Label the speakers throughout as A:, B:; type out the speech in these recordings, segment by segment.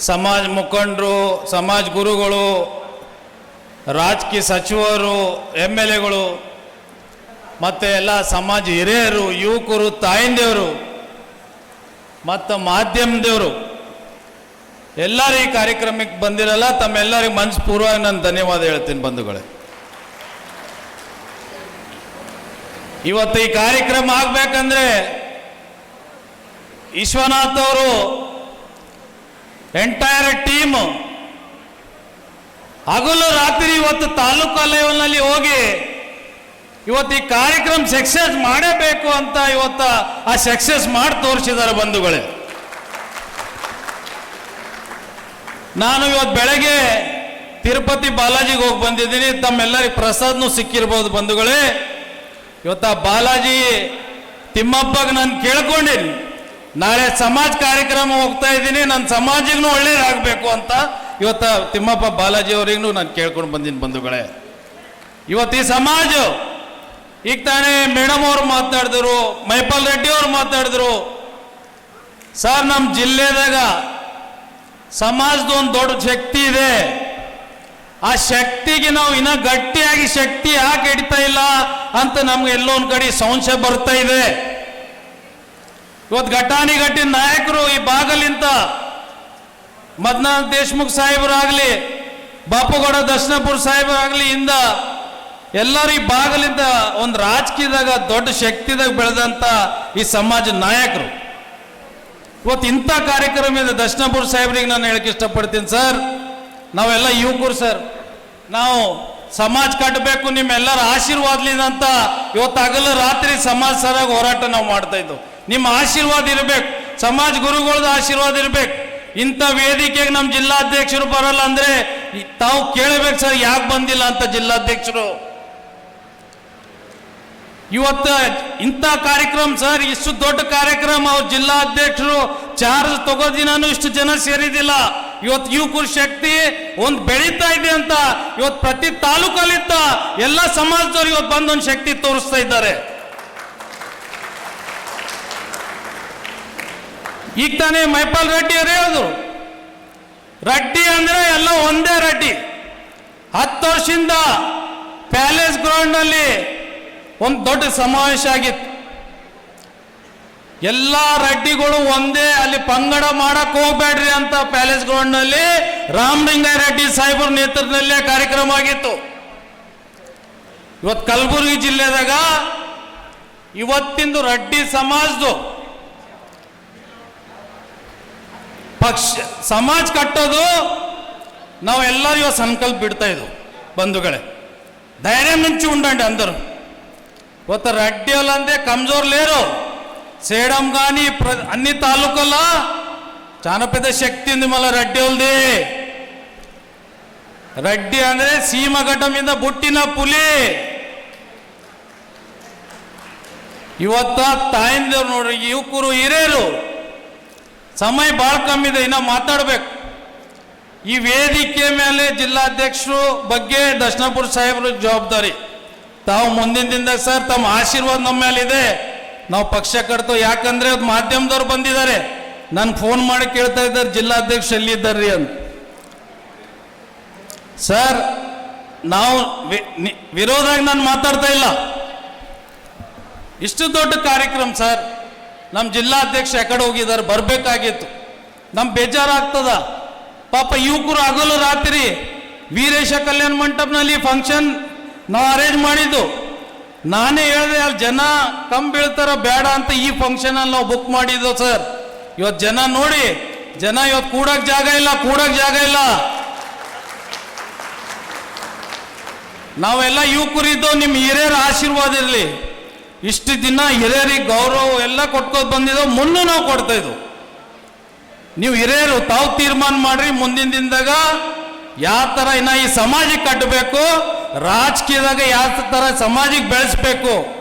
A: ಸಮಾಜ ಮುಖಂಡರು, ಸಮಾಜ ಗುರುಗಳು, ರಾಜಕೀಯ ಸಚಿವರು, MLAಗಳು ಮತ್ತು ಎಲ್ಲ ಸಮಾಜ ಹಿರಿಯರು, ಯುವಕರು, ತಾಯಿಂದೇವರು ಮತ್ತು ಮಾಧ್ಯಮದವರು ಎಲ್ಲರೂ ಈ ಕಾರ್ಯಕ್ರಮಕ್ಕೆ ಬಂದಿರಲ್ಲ. ತಮ್ಮೆಲ್ಲರಿಗೆ ಮನಸ್ಪೂರ್ವವಾಗಿ ನಾನು ಧನ್ಯವಾದ ಹೇಳ್ತೀನಿ ಬಂಧುಗಳೇ. ಇವತ್ತು ಈ ಕಾರ್ಯಕ್ರಮ ಆಗಬೇಕಂದ್ರೆ ವಿಶ್ವನಾಥ್ ಅವರು ಎಂಟೈರ್ ಟೀಮ್ ಹಗಲು ರಾತ್ರಿ ಇವತ್ತು ತಾಲೂಕಾ ಲೆವೆಲ್ನಲ್ಲಿ ಹೋಗಿ ಇವತ್ತು ಈ ಕಾರ್ಯಕ್ರಮ ಸಕ್ಸಸ್ ಮಾಡಬೇಕು ಅಂತ ಇವತ್ತು ಆ ಸಕ್ಸಸ್ ಮಾಡಿ ತೋರಿಸಿದ್ದಾರೆ ಬಂಧುಗಳೇ. ನಾನು ಇವತ್ತು ಬೆಳಗ್ಗೆ ತಿರುಪತಿ ಬಾಲಾಜಿಗೆ ಹೋಗಿ ಬಂದಿದ್ದೀನಿ. ತಮ್ಮೆಲ್ಲರಿಗೆ ಪ್ರಸಾದ್ನೂ ಸಿಕ್ಕಿರ್ಬೋದು ಬಂಧುಗಳೇ. ಇವತ್ತು ಆ ಬಾಲಾಜಿ ತಿಮ್ಮಪ್ಪಗೆ ನಾನು ಕೇಳ್ಕೊಂಡಿನಿ, ನಾಳೆ ಸಮಾಜ ಕಾರ್ಯಕ್ರಮ ಹೋಗ್ತಾ ಇದ್ದೀನಿ, ನನ್ನ ಸಮಾಜಕ್ಕೂ ಒಳ್ಳೇದಾಗಬೇಕು ಅಂತ ಇವತ್ತು ತಿಮ್ಮಪ್ಪ ಬಾಲಾಜಿ ಅವರಿಗೂ ನಾನು ಕೇಳ್ಕೊಂಡು ಬಂದೀನಿ ಬಂಧುಗಳೇ. ಇವತ್ತು ಈ ಸಮಾಜ ಈಗ ತಾನೇ ಮೇಡಮ್ ಅವರು ಮಾತಾಡಿದ್ರು, ಮೈಪಾಲ್ ರೆಡ್ಡಿ ಅವರು ಮಾತಾಡಿದ್ರು. ಸರ್, ನಮ್ಮ ಜಿಲ್ಲೆದಾಗ ಸಮಾಜದ ಒಂದು ದೊಡ್ಡ ಶಕ್ತಿ ಇದೆ. ಆ ಶಕ್ತಿಗೆ ನಾವು ಇನ್ನೂ ಗಟ್ಟಿಯಾಗಿ ಶಕ್ತಿ ಯಾಕೆ ಹಿಡಿತಾ ಇಲ್ಲ ಅಂತ ನಮ್ಗೆ ಎಲ್ಲೋ ಒಂದು ಕಡೆ ಸಂಶಯ ಬರ್ತಾ ಇದೆ. ಇವತ್ತು ಘಟಾನುಘಟಿ ನಾಯಕರು ಈ ಭಾಗಲಿಂತ ಮದನಾಥ್ ದೇಶಮುಖ್ ಸಾಹೇಬರಾಗಲಿ, ಬಾಪುಗೌಡ ದರ್ಶನಪುರ ಸಾಹೇಬರಾಗಲಿ ಇಂದ ಎಲ್ಲರೂ ಈ ಭಾಗಲಿಂದ ಒಂದು ರಾಜಕೀಯದಾಗ ದೊಡ್ಡ ಶಕ್ತಿದಾಗ ಬೆಳೆದಂಥ ಈ ಸಮಾಜ ನಾಯಕರು. ಇವತ್ತು ಇಂಥ ಕಾರ್ಯಕ್ರಮ ಇದೆ. ದರ್ಶನಪುರ ಸಾಹೇಬ್ರಿಗೆ ನಾನು ಹೇಳಕ್ಕೆ ಇಷ್ಟಪಡ್ತೀನಿ. ಸರ್, ನಾವೆಲ್ಲ ಯುವಕರು ಸರ್, ನಾವು ಸಮಾಜ ಕಟ್ಟಬೇಕು, ನಿಮ್ಮೆಲ್ಲರ ಆಶೀರ್ವಾದಲಿಂದ ಅಂತ ಇವತ್ತು ಹಗಲು ರಾತ್ರಿ ಸಮಾಜ ಸರಾಗಿ ಹೋರಾಟ ನಾವು ಮಾಡ್ತಾ ಇದ್ದೆವು. ನಿಮ್ಮ ಆಶೀರ್ವಾದ ಇರಬೇಕು, ಸಮಾಜ ಗುರುಗಳದ ಆಶೀರ್ವಾದ ಇರಬೇಕು. ಇಂಥ ವೇದಿಕೆಗೆ ನಮ್ಮ ಜಿಲ್ಲಾಧ್ಯಕ್ಷರು ಬರಲ್ಲ ಅಂದರೆ ತಾವು ಕೇಳಬೇಕು ಸರ್, ಯಾಕೆ ಬಂದಿಲ್ಲ ಅಂತ ಜಿಲ್ಲಾಧ್ಯಕ್ಷರು. ಇವತ್ತು ಇಂಥ ಕಾರ್ಯಕ್ರಮ ಸರ್, ಇಷ್ಟು ದೊಡ್ಡ ಕಾರ್ಯಕ್ರಮ ಅವ್ರ ಜಿಲ್ಲಾಧ್ಯಕ್ಷರು ಚಾರ್ಜ್ ತಗೋದಿನಾನು ಇಷ್ಟು ಜನ ಸೇರಿದಿಲ್ಲ. ಇವತ್ತು ಯುವಕರ ಶಕ್ತಿ ಒಂದು ಬೆಳೀತಾ ಇದೆ ಅಂತ ಇವತ್ತು ಪ್ರತಿ ತಾಲೂಕಲ್ಲಿದ್ದ ಎಲ್ಲ ಸಮಾಜದವ್ರು ಇವತ್ತು ಬಂದು ಒಂದು ಶಕ್ತಿ ತೋರಿಸ್ತಾ ಇದ್ದಾರೆ. ಈಗ ತಾನೇ ಮೈಪಾಲ್ ರೆಡ್ಡಿ ಅವರೇ ಹೇಳಿದ್ರು, ರೆಡ್ಡಿ ಅಂದ್ರೆ ಎಲ್ಲ ಒಂದೇ ರೆಡ್ಡಿ. 10 ವರ್ಷದಿಂದ ಪ್ಯಾಲೇಸ್ ಗ್ರೌಂಡ್ನಲ್ಲಿ ಒಂದು ದೊಡ್ಡ ಸಮಾವೇಶ ಆಗಿತ್ತು. ಎಲ್ಲ ರೆಡ್ಡಿಗಳು ಒಂದೇ, ಅಲ್ಲಿ ಪಂಗಡ ಮಾಡಕ್ ಹೋಗ್ಬೇಡ್ರಿ ಅಂತ ಪ್ಯಾಲೇಸ್ ಗ್ರೌಂಡ್ನಲ್ಲಿ ರಾಮಲಿಂಗಾಯ ರೆಡ್ಡಿ ಸಾಹೇಬರ ನೇತೃತ್ವದಲ್ಲೇ ಕಾರ್ಯಕ್ರಮ ಆಗಿತ್ತು. ಇವತ್ತು ಕಲಬುರಗಿ ಜಿಲ್ಲೆದಾಗ ಇವತ್ತಿಂದು ರೆಡ್ಡಿ ಸಮಾಜದ್ದು ಪಕ್ಷ ಸಮಾಜ ಕಟ್ಟೋದು ನಾವೆಲ್ಲರೂ ಇವತ್ತು ಸಂಕಲ್ಪ ಬಿಡ್ತಾ ಇದ್ವು ಬಂಧುಗಳೇ. ಧೈರ್ಯ ಮಿಂಚಿ ఉండండి అందరూ. ಇವತ್ತು రెడ్డి వాళ్ళంటే కమ్జోర్ లేరు. సేడం కానీ అన్ని తాలూకాల్లో చాలా పెద్ద శక్తి ఉంది మళ్ళీ రెడ్డి వాళ్ళది. రెడ్డి ಅಂದ್ರೆ సీమగడ్డ మీద పుట్టిన పులి. ಇವತ್ತ ತಾಯಿಂದವ್ರು ನೋಡ್ರಿ, ಯುವಕರು ಹಿರಿಯರು ಸಮಯ ಭಾಳ ಕಮ್ಮಿ ಇದೆ, ಇನ್ನ ಮಾತಾಡ್ಬೇಕು. ಈ ವೇದಿಕೆ ಮೇಲೆ ಜಿಲ್ಲಾಧ್ಯಕ್ಷರು ಬಗ್ಗೆ ದರ್ಶನಪುರ ಸಾಹೇಬರು ಜವಾಬ್ದಾರಿ. ತಾವು ಮುಂದಿನ ದಿನದಾಗ ಸರ್ ತಮ್ಮ ಆಶೀರ್ವಾದ ನಮ್ಮ ಮೇಲಿದೆ, ನಾವು ಪಕ್ಷ ಕಟ್ತೇವೆ. ಯಾಕಂದ್ರೆ ಮಾಧ್ಯಮದವ್ರು ಬಂದಿದ್ದಾರೆ, ನಾನು ಫೋನ್ ಮಾಡಿ ಕೇಳ್ತಾ ಇದ್ದಾರೆ ಜಿಲ್ಲಾಧ್ಯಕ್ಷ ಎಲ್ಲಿದ್ದಾರ್ರಿ ಅಂತ. ಸರ್, ನಾವು ವಿರೋಧಾಗಿ ನಾನು ಮಾತಾಡ್ತಾ ಇಲ್ಲ. ಇಷ್ಟು ದೊಡ್ಡ ಕಾರ್ಯಕ್ರಮ ಸರ್, ನಮ್ಮ ಜಿಲ್ಲಾಧ್ಯಕ್ಷ ಯಾಕಡೆ ಹೋಗಿದ್ದಾರೆ, ಬರಬೇಕಾಗಿತ್ತು. ನಮ್ಗೆ ಬೇಜಾರಾಗ್ತದ. ಪಾಪ ಯುವಕರು ಹಗಲು ರಾತ್ರಿ ವೀರೇಶ ಕಲ್ಯಾಣ ಮಂಟಪನಲ್ಲಿ ಫಂಕ್ಷನ್ ನಾವು ಅರೇಂಜ್ ಮಾಡಿದ್ದು. ನಾನೇ ಹೇಳಿದೆ ಅಲ್ಲಿ ಜನ ಕಮ್ಮಿ ಬೀಳ್ತಾರ ಬೇಡ ಅಂತ ಈ ಫಂಕ್ಷನಲ್ಲಿ ನಾವು ಬುಕ್ ಮಾಡಿದ್ದು ಸರ್. ಇವತ್ತು ಜನ ನೋಡಿ, ಜನ ಇವತ್ತು ಕೂಡಕ್ಕೆ ಜಾಗ ಇಲ್ಲ. ನಾವೆಲ್ಲ ಯುವಕರಿದ್ದು, ನಿಮ್ಮ ಹಿರಿಯರ ಆಶೀರ್ವಾದ ಇರಲಿ. ಇಷ್ಟು ದಿನ ಹಿರಿಯರಿಗೆ ಗೌರವ ಎಲ್ಲ ಕೊಟ್ಕೋದು ಬಂದಿದ್ದೋ, ಮುನ್ನೂ ನಾವು ಕೊಡ್ತಾ ಇದ್ವು. ನೀವು ಹಿರಿಯರು ತಾವು ತೀರ್ಮಾನ ಮಾಡ್ರಿ, ಮುಂದಿನ ದಿನದಾಗ ಯಾವ ಥರ ಇನ್ನ ಈ ಸಮಾಜಕ್ಕೆ ಕಟ್ಟಬೇಕು, ರಾಜಕೀಯದಾಗ ಯಾವ ಥರ ಸಮಾಜಕ್ಕೆ ಬೆಳೆಸ್ಬೇಕು.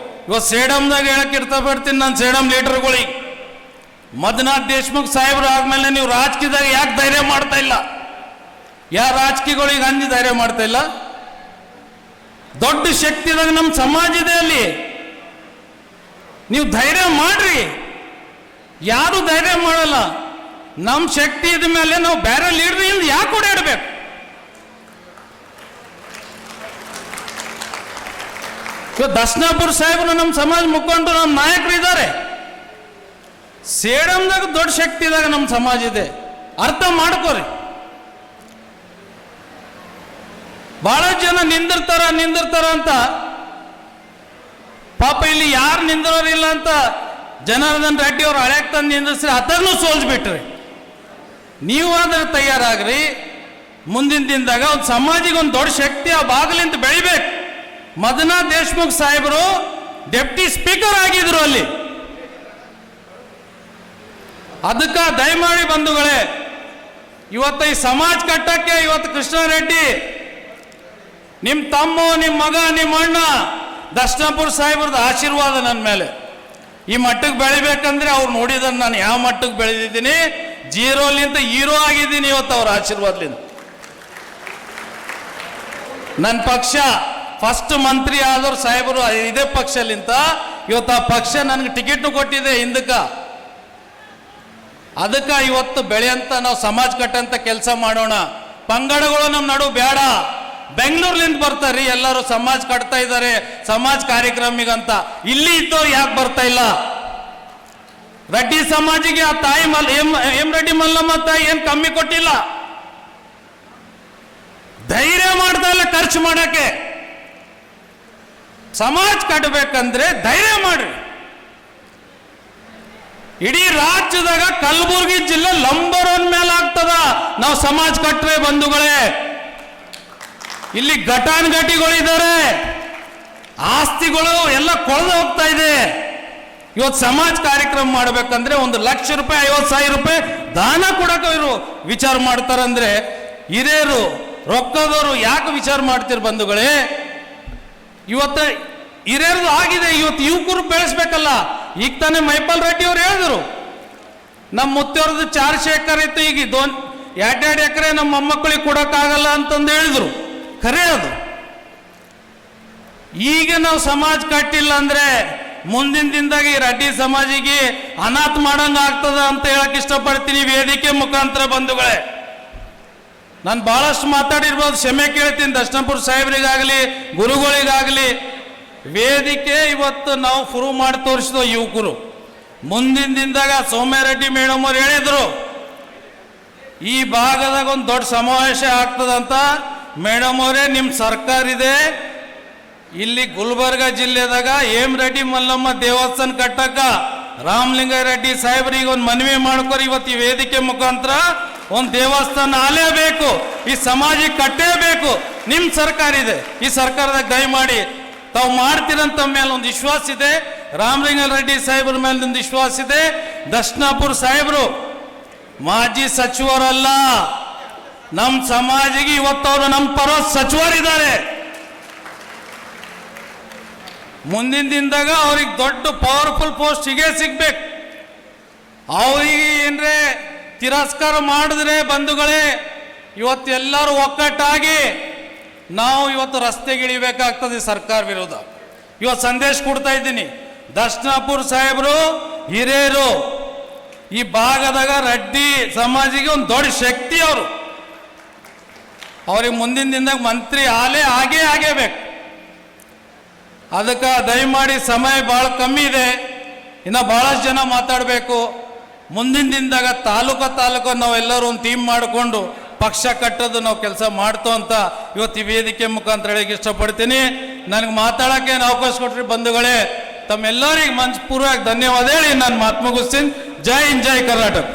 A: ಇವತ್ತು ಸೇಡಮ್ದಾಗ ಹೇಳಕ್ಕೆ ಇರ್ತಪಡ್ತೀನಿ ನಾನು ಸೇಡಮ್ ಲೀಡರ್ಗಳಿಗೆ. ಮದನಾಥ್ ದೇಶಮುಖ್ ಸಾಹೇಬ್ರು ಆದ್ಮೇಲೆ ನೀವು ರಾಜಕೀಯದಾಗ ಯಾಕೆ ಧೈರ್ಯ ಮಾಡ್ತಾ ಇಲ್ಲ? ಯಾರ ರಾಜಕೀಯಗಳಿಗೆ ಅಂದಿ ಧೈರ್ಯ ಮಾಡ್ತಾ ಇಲ್ಲ? ದೊಡ್ಡ ಶಕ್ತಿದಾಗ ನಮ್ಮ ಸಮಾಜ ಇದೆ, ಅಲ್ಲಿ ನೀವು ಧೈರ್ಯ ಮಾಡ್ರಿ. ಯಾರು ಧೈರ್ಯ ಮಾಡಲ್ಲ. ನಮ್ಮ ಶಕ್ತಿ ಇದ ಮೇಲೆ ನಾವು ಬೇರೆ ಲೀಡ್ರಿಂದ ಯಾಕೆ ಓಡಾಡಬೇಕು? ದರ್ಶನಾಪುರ ಸಾಹೇಬರು ನಮ್ಮ ಸಮಾಜ ಮುಖಂಡರು, ನಮ್ಮ ನಾಯಕರು ಇದ್ದಾರೆ. ಸೇಡಂದಾಗ ದೊಡ್ಡ ಶಕ್ತಿ ಇದ್ದಾಗ ನಮ್ಮ ಸಮಾಜ ಇದೆ, ಅರ್ಥ ಮಾಡ್ಕೋರಿ. ಬಹಳ ಜನ ನಿಂದಿರ್ತಾರ ಅಂತ ಪಾಪ ಇಲ್ಲಿ ಯಾರು ನಿಂದಿರೋರಿಲ್ಲ ಅಂತ ಜನಾರ್ದನ್ ರೆಡ್ಡಿ ಅವ್ರು ಹಳ್ಯಾಕ್ ತಂದು ನಿಂದಿಸ್ರಿ, ಅದನ್ನು ಸೋಲ್ಸ್ಬಿಟ್ರಿ. ನೀವು ಆದ್ರೆ ತಯಾರಾಗ್ರಿ. ಮುಂದಿನ ದಿನದಾಗ ಒಂದು ಸಮಾಜಿಗೆ ಒಂದು ದೊಡ್ಡ ಶಕ್ತಿ ಆ ಬಾಗಿಲಿಂದ ಬೆಳಿಬೇಕು. ಮದನಾಥ್ ದೇಶಮುಖ್ ಸಾಹೇಬರು ಡೆಪ್ಟಿ ಸ್ಪೀಕರ್ ಆಗಿದ್ರು ಅಲ್ಲಿ. ಅದಕ್ಕೆ ದಯಮಾಡಿ ಬಂಧುಗಳೇ, ಇವತ್ತು ಈ ಸಮಾಜ ಕಟ್ಟಕ್ಕೆ ಇವತ್ತು ಕೃಷ್ಣಾರೆಡ್ಡಿ ನಿಮ್ಮ ತಮ್ಮ, ನಿಮ್ಮ ಮಗ, ನಿಮ್ಮ ಅಣ್ಣ ದರ್ಶನಾಪುರ ಸಾಹೇಬ್ರದ್ದು ಆಶೀರ್ವಾದ ನನ್ನ ಮೇಲೆ. ಈ ಮಟ್ಟಕ್ಕೆ ಬೆಳಿಬೇಕಂದ್ರೆ ಅವ್ರು ನೋಡಿದನ್ನು ನಾನು ಯಾವ ಮಟ್ಟಕ್ಕೆ ಬೆಳೆದಿದ್ದೀನಿ, ಜೀರೋಲಿಂದ ಹೀರೋ ಆಗಿದ್ದೀನಿ ಇವತ್ತು ಅವ್ರ ಆಶೀರ್ವಾದಲಿಂದ. ನನ್ನ ಪಕ್ಷ ಫಸ್ಟ್ ಮಂತ್ರಿ ಆದವ್ರು ಸಾಹೇಬರು ಇದೇ ಪಕ್ಷಲಿಂತ ಇವತ್ತು ಆ ಪಕ್ಷ ನನಗೆ ಟಿಕೆಟ್ ಕೊಟ್ಟಿದೆ ಹಿಂದಕ್ಕೆ. ಅದಕ್ಕೆ ಇವತ್ತು ಬೆಳೆಯಂತ ನಾವು ಸಮಾಜ ಕಟ್ಟಂತ ಕೆಲಸ ಮಾಡೋಣ. ಪಂಗಡಗಳು ನಮ್ಮ ನಡು ಬೇಡ. ಬೆಂಗಳೂರ್ಲಿಂದ ಬರ್ತಾರ್ರಿ ಎಲ್ಲರೂ ಸಮಾಜ ಕಟ್ತಾ ಇದ್ದಾರೆ ಸಮಾಜ ಕಾರ್ಯಕ್ರಮಿಗಂತ. ಇಲ್ಲಿ ಇದ್ದವ್ರು ಯಾಕೆ ಬರ್ತಾ ಇಲ್ಲ? ರೆಡ್ಡಿ ಸಮಾಜಿಗೆ ಆ ತಾಯಿ ಎಂ ರೆಡ್ಡಿ ಮಲ್ಲಮ್ಮ ತಾಯಿ ಏನು ಕಮ್ಮಿ ಕೊಟ್ಟಿಲ್ಲ, ಧೈರ್ಯ ಮಾಡ್ತಾ ಇಲ್ಲ ಖರ್ಚು ಮಾಡಕ್ಕೆ. ಸಮಾಜ ಕಟ್ಟಬೇಕಂದ್ರೆ ಧೈರ್ಯ ಮಾಡ್ರಿ. ಇಡೀ ರಾಜ್ಯದಾಗ ಕಲಬುರಗಿ ಜಿಲ್ಲೆ ನಂಬರ್ 1 ಮೇಲೆ ಆಗ್ತದ ನಾವು ಸಮಾಜ ಕಟ್ಟರೆ ಬಂಧುಗಳೇ. ಇಲ್ಲಿ ಘಟಾನುಘಟಿಗಳಿದ್ದಾರೆ, ಆಸ್ತಿಗಳು ಎಲ್ಲ ಕೊಳೆದು ಹೋಗ್ತಾ ಇದೆ. ಇವತ್ತು ಸಮಾಜ ಕಾರ್ಯಕ್ರಮ ಮಾಡ್ಬೇಕಂದ್ರೆ 1 ಲಕ್ಷ ರೂಪಾಯಿ 50,000 ರೂಪಾಯಿ ದಾನ ಕೊಡಕ್ಕೆ ಇವರು ವಿಚಾರ ಮಾಡ್ತಾರಂದ್ರೆ ಹಿರಿಯರು ರೊಕ್ಕದವರು ಯಾಕೆ ವಿಚಾರ ಮಾಡ್ತೀರಿ ಬಂಧುಗಳೇ? ಇವತ್ತು ಹಿರಿಯರದು ಆಗಿದೆ, ಇವತ್ತು ಯುವಕರು ಬೆಳೆಸ್ಬೇಕಲ್ಲ. ಈಗ ತಾನೇ ಮೈಪಾಲ್ ರೆಡ್ಡಿ ಅವ್ರು ಹೇಳಿದ್ರು ನಮ್ಮ ಮುತ್ತವ್ರದ್ದು 4 ಎಕರೆ ಇತ್ತು, ಈಗ 2 ಎಕರೆ ನಮ್ಮ ಮೊಮ್ಮಕ್ಕಳಿಗೆ ಕೊಡೋಕ್ಕಾಗಲ್ಲ ಅಂತಂದು ಹೇಳಿದ್ರು. ಖರೆ ಅದು. ಈಗ ನಾವು ಸಮಾಜ ಕಟ್ಟಿಲ್ಲ ಅಂದ್ರೆ ಮುಂದಿನ ದಿನದಾಗ ಈ ರೆಡ್ಡಿ ಸಮಾಜಿಗೆ ಅನಾಥ ಮಾಡಂಗ ಆಗ್ತದ ಅಂತ ಹೇಳಕ್ ಇಷ್ಟಪಡ್ತೀನಿ ವೇದಿಕೆ ಮುಖಾಂತರ ಬಂಧುಗಳೇ. ನಾನು ಬಹಳಷ್ಟು ಮಾತಾಡಿರ್ಬೋದು, ಕ್ಷಮೆ ಕೇಳ್ತೀನಿ ದರ್ಶನಾಪುರ ಸಾಹೇಬರಿಗಾಗಲಿ ಗುರುಗಳಿಗಾಗಲಿ. ವೇದಿಕೆ ಇವತ್ತು ನಾವು ಪ್ರೂವ್ ಮಾಡಿ ತೋರಿಸಿದ ಯುವಕರು. ಮುಂದಿನ ದಿನದಾಗ ಸೌಮ್ಯಾರೆಡ್ಡಿ ಮೇಡಮ್ ಅವ್ರು ಹೇಳಿದ್ರು ಈ ಭಾಗದಾಗ ಒಂದು ದೊಡ್ಡ ಸಮಾವೇಶ ಆಗ್ತದಂತ. ಮೇಡಮ್ ಅವರೇ, ನಿಮ್ಮ ಸರ್ಕಾರ ಇದೆ ಇಲ್ಲಿ ಗುಲ್ಬರ್ಗ ಜಿಲ್ಲೆದಾಗ ಎಂ ರೆಡ್ಡಿ ಮಲ್ಲಮ್ಮ ದೇವಸ್ಥಾನ ಕಟ್ಟಕ್ಕ ರಾಮಲಿಂಗಾರೆಡ್ಡಿ ಸಾಹೇಬರಿಗೆ ಒಂದು ಮನವಿ ಮಾಡ್ಕೊರಿ. ಇವತ್ತು ಈ ವೇದಿಕೆ ಮುಖಾಂತರ ಒಂದು ದೇವಸ್ಥಾನ ಆಲೇಬೇಕು, ಈ ಸಮಾಜಕ್ಕೆ ಕಟ್ಟೇಬೇಕು. ನಿಮ್ಮ ಸರ್ಕಾರ ಇದೆ, ಈ ಸರ್ಕಾರದಾಗ ದಯಮಾಡಿ ತಾವು ಮಾಡ್ತೀರಂತ ಮೇಲೆ ಒಂದು ವಿಶ್ವಾಸ ಇದೆ. ರಾಮಲಿಂಗಾರೆಡ್ಡಿ ಸಾಹೇಬ್ರ ಮೇಲೆ ಒಂದು ವಿಶ್ವಾಸ ಇದೆ. ದರ್ಶನಾಪುರ ಸಾಹೇಬರು ಮಾಜಿ ಸಚಿವರಲ್ಲ, ನಮ್ಮ ಸಮಾಜಿಗೆ ಇವತ್ತವರು ನಮ್ಮ ಪರ ಸಚಿವರಿದ್ದಾರೆ. ಮುಂದಿನ ದಿನದಾಗ ಅವ್ರಿಗೆ ದೊಡ್ಡ ಪವರ್ಫುಲ್ ಪೋಸ್ಟ್ ಸಿಗ್ಬೇಕು. ಅವ್ರಿಗೆ ಏನ್ರೆ ತಿರಸ್ಕಾರ ಮಾಡಿದ್ರೆ ಬಂಧುಗಳೇ, ಇವತ್ತು ಎಲ್ಲರೂ ಒಕ್ಕಟ್ಟಾಗಿ ನಾವು ಇವತ್ತು ರಸ್ತೆಗಿಳಿಬೇಕಾಗ್ತದೆ ಸರ್ಕಾರ ವಿರೋಧ. ಇವತ್ತು ಸಂದೇಶ ಕೊಡ್ತಾ ಇದ್ದೀನಿ, ದರ್ಶನಾಪುರ ಸಾಹೇಬರು ಹಿರಿಯರು, ಈ ಭಾಗದಾಗ ರೆಡ್ಡಿ ಸಮಾಜಿಗೆ ಒಂದು ದೊಡ್ಡ ಶಕ್ತಿ ಅವರು. ಅವ್ರಿಗೆ ಮುಂದಿನ ದಿನದಾಗ ಮಂತ್ರಿ ಆಗೇಬೇಕು. ಅದಕ್ಕೆ ದಯಮಾಡಿ ಸಮಯ ಭಾಳ ಕಮ್ಮಿ ಇದೆ, ಇನ್ನು ಭಾಳಷ್ಟು ಜನ ಮಾತಾಡಬೇಕು. ಮುಂದಿನ ದಿನದಾಗ ತಾಲೂಕು ನಾವೆಲ್ಲರೂ ಒಂದು ಟೀಮ್ ಮಾಡಿಕೊಂಡು ಪಕ್ಷ ಕಟ್ಟೋದು ನಾವು ಕೆಲಸ ಮಾಡ್ತೋ ಅಂತ ಇವತ್ತು ಈ ವೇದಿಕೆ ಮುಖಾಂತರ ಹೇಳಕ್ಕೆ ಇಷ್ಟಪಡ್ತೀನಿ. ನನಗೆ ಮಾತಾಡೋಕ್ಕೆ ಅವಕಾಶ ಕೊಟ್ರಿ ಬಂಧುಗಳೇ, ತಮ್ಮೆಲ್ಲರಿಗೆ ಮನಸ್ಪೂರ್ವಕ ಧನ್ಯವಾದ ಹೇಳಿ ನಾನು ಮಾತು ಮುಗಿಸ್ತೀನಿ. ಜೈ ಹಿಂದ್, ಜೈ ಕರ್ನಾಟಕ.